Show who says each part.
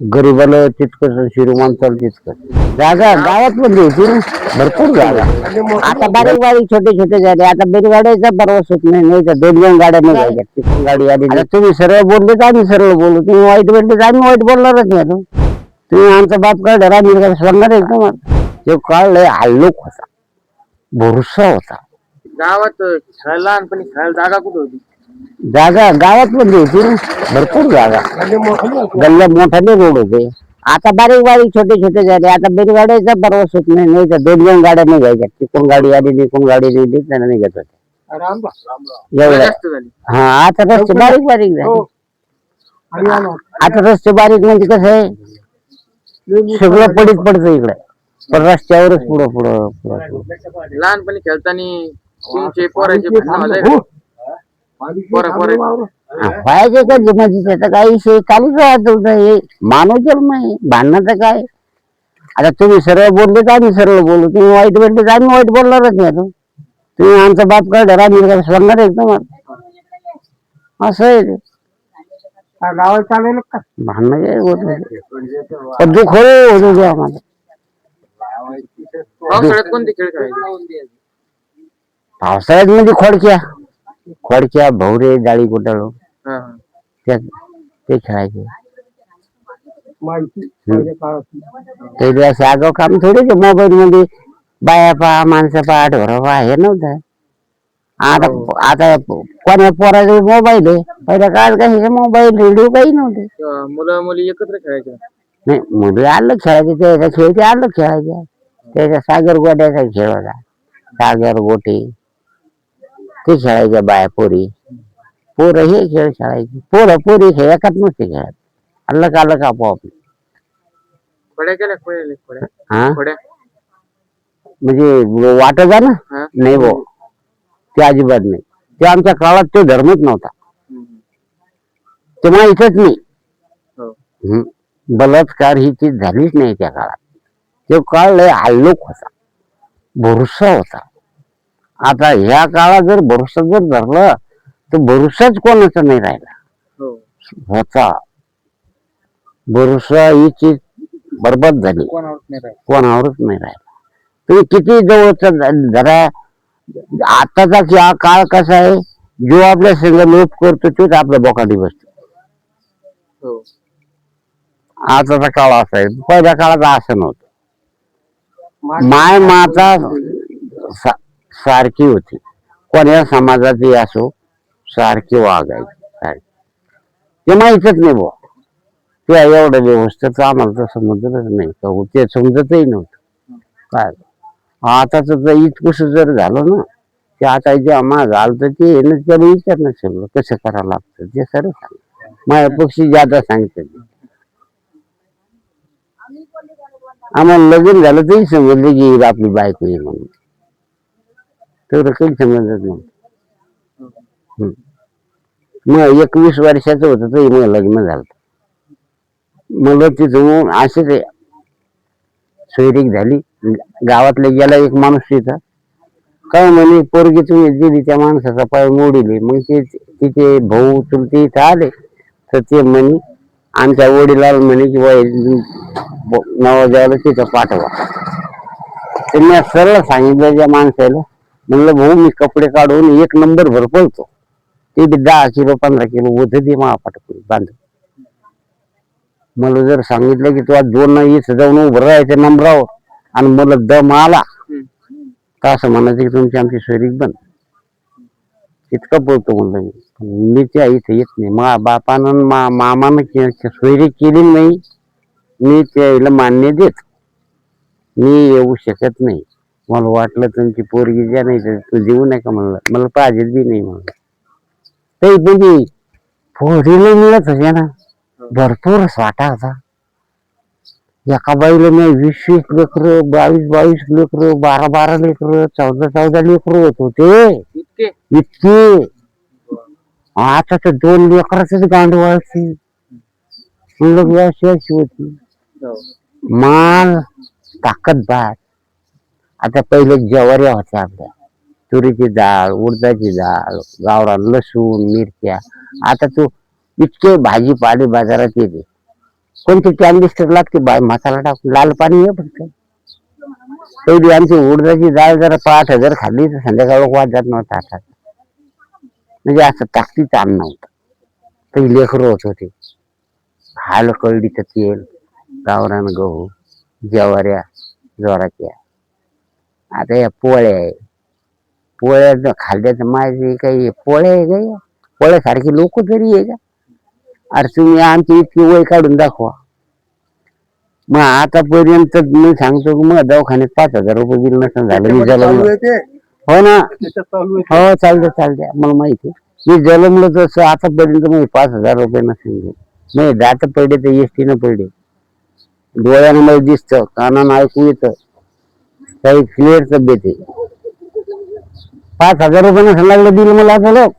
Speaker 1: गरीबाला तितकंच श्रीमंताला तितकं जागा गावात मध्ये होती ना, भरपूर जागा. आता बारीक बारीक छोटे छोटे झाले. आता बैलगाड्याचा परवास होत नाही. नाही तर 2-2 गाड्या नाही जायच्या. तिथून गाडी आली. आता तुम्ही सरळ बोलले तर आम्ही सरळ बोलू, तुम्ही वाईट बोलले तर आम्ही वाईट बोलणारच नाही. आता तुम्ही आमचा बाप काढ आम्ही सांगणार आहे का? तो काळ लय हल्लोक होता, भरोसा होता.
Speaker 2: गावात लहानपणी खेळायला जागा कुठे होती?
Speaker 1: जागा गावात मध्ये होती ना, भरपूर जागा. गल्ल्या मोठाले रोड होते. आता बारीक बारीक छोटे छोटे झाले. आता बैलगाड्याचा परवास होत नाही. नाही तर 2-2 गाड्या नाही जायच्या. तिथून गाडी आली, तिथून गाडी गेली, त्यांना निघत होते एवढं.
Speaker 2: जास्त झाली.
Speaker 1: हा, आता रस्ते बारीक बारीक झाले. आता रस्ते बारीक म्हणजे कसं आहे, सगळं पडीत पडतं इकडे, पण रस्त्यावरच पुढं पुढं पुढं.
Speaker 2: लहानपणी खेळताना तुमचे पोराचे भांडणं व्हायचे का?
Speaker 1: व्हायचे का म्हणजे त्याचा काही विषय चालूच राहत होता. हे मानव जन्म आहे, भांडणाचं काय. आता तुम्ही सरळ बोलले तर आम्ही सरळ बोलू, तुम्ही वाईट बोलले तर आम्ही वाईट बोलणारच नाही. आता तुम्ही आमचा बाप काढ आम्ही सांगणार आहे तुम्हाला. असं आहे ते गावात चालेल का भांडणं काय होत होते, पण दुःख होत होते आम्हाला.
Speaker 2: पावसाळ्यात कोणते खेळ खेळायचे?
Speaker 1: पावसाळ्यात म्हणजे खोडक्या भवरे जाळी कोटाळो
Speaker 2: हा, हा.
Speaker 1: ते खेळायचे. पहिले असे आगाव काम थोडे मोबाईल मध्ये बाया पहा, माणसं पहा, ढोरं पहा, हे नव्हतं. आता आता कोणा पोराचा मोबाईल आहे. पहिल्या काळात काही मोबाईल रेडिओ काही नव्हते.
Speaker 2: मुलं मुली एकत्र खेळायचे?
Speaker 1: नाही, मुली आलं खेळायचे. त्याचा खेळ ते आलं खेळायचे. त्याच्या सागर गोट्याचा खेळ होता, सागर गोटे ते खेळायच्या. बाया पोरी पोरं हे खेळ खेळायचे. पोरं पोरी हे एकाच नसते खेळायचे. अलग आपोआप.
Speaker 2: खोड्या केल्या? खोड्या
Speaker 1: हा,
Speaker 2: खोड्या
Speaker 1: म्हणजे वाटत आहे ना. नाही भाऊ, ते अजिबात नाही. ते आमच्या काळात तो धर्मच नव्हता. ते माहीतच नाही. बलात्कार ही चीज झालीच नाही त्या काळात. तो काळ लय हल्लोक होता, भरोसा होता. आता ह्या काळात जर भरोसा जर धरला तर भरोसाच कोणाचा नाही राहिला. होता भरोसा ही चीज बरबाद झाली, कोणावरच नाही राहिला. तुम्ही किती जवळचा जरा. आताचा काळ कसा आहे, जो आपल्या संग लोप करतो तोच आपल्या बोकाटी बसतो. आताचा काळ असा आहे, पहिल्या काळात असं नव्हतं. माय माता सारखी होती, कोण्या समाजाची असो सारखी वागायची. ते माहीतच नाही बुवा. ते एवढं व्यवस्थेचं आम्हाला तर समजतच नाही, ते समजतही नव्हतं काय. आताच इतकुस जर झालं ना, ते आता जे आम्हाला झालं तर ते त्याला विचारणं सगळं कसं करावं लागतं ते सरळ सांग. माझ्या पक्षी ज्यादा सांगते. आम्हाला लगीन झालं तरी समजलं की आपली बायको आहे म्हणून, तेवढं काही समजत नव्हतं. मग 21 वर्षाचं होतं तरी मग लग्न झालं. मला तिथून असेच सोयरीक झाली. गावातले गेला एक माणूस तिथं, काय म्हणे पोरगी तुम्ही दिली त्या माणसाचा पाय मोडीले. मग ते तिचे भाऊ चुलते इथं आले तर ते म्हणे आमच्या वडिलाला म्हणे की नवजाला तिथं पाठवा. ते मी सरळ सांगितलं त्या माणसाला, म्हणलं भाऊ मी कपडे काढून 1 नंबर भर पळतो, ते 10 किलो 15 किलो ओझ दे महापाठक बांधून. मला जर सांगितलं की तुला 2 इथं जाऊन उभं राहायचं नंबरावर आणि मला दम आला तर असं म्हणायचं की तुमची आमची सोयरीक बंद. इतकं बोलतो म्हणलं मी त्या इथे येत नाही. मा बापानं मामानं सोयरीक केली नाही, मी त्याला मान्य देत. मी येऊ शकत नाही. मला वाटलं तुमची पोरगी द्या, नाही तर तू देऊ नका म्हणलं, मला पाहिजे बी नाही म्हणलं. ते म्हणजे पोरीला मिळत होते ना, भरपूर साठा होता. एका बाईला मी 20-20 लेकर, 22-22 लेकर, 12-12 लेकर, 14-14 लेकर होत होते. इतके. आता तर 2 लेकराचंच गांड व्हायची. म्हणलं अशी होती माल ताकद बात. आता पहिले ज्वाऱ्या होत्या आपल्या, तुरीची डाळ, उडदाची डाळ, गावरान लसूण, मिरच्या. आता तू इतके भाजीपाले बाजारात येते, कोणती कॅन्डिस्टर लागते बाय मसाला टाकून लाल पाणी आहे फक्त. पहिली आमची उडदाची डाळ जरा 5,000 खाल्ली तर संध्याकाळ वाद जात नव्हता हातात. म्हणजे असं ताकदीचं अन्न नव्हतं. काही लेकरं होत होते. हाल कळडीचं तेल, गावरान गहू, ज्वाऱ्या ज्वाराच्या. आता या पोळ्या आहे. पोळ्या खाल्ल्याचं माझे काही पोळ्या आहे का? पोळ्यासारखे लोक तरी आहे का? अरे तुम्ही आमची इतकी वय काढून दाखवा. मग आतापर्यंत मी सांगतो की मग दवाखान्यात 5,000 रुपये बिल नसेल झालं. मी जन्मलो हो ना. हो चालते मला माहिती. मी जन्मलो तसं आतापर्यंत मी 5,000 रुपये नसेल घेत. नाही दात पडले तर एसटीनं पडले. डोळ्यानं मला दिसतं, कानानं ऐकू येतं, काही क्लिअर तब्येत आहे. 5,000 रुपये नसेल लागलं बिल मला आता लोक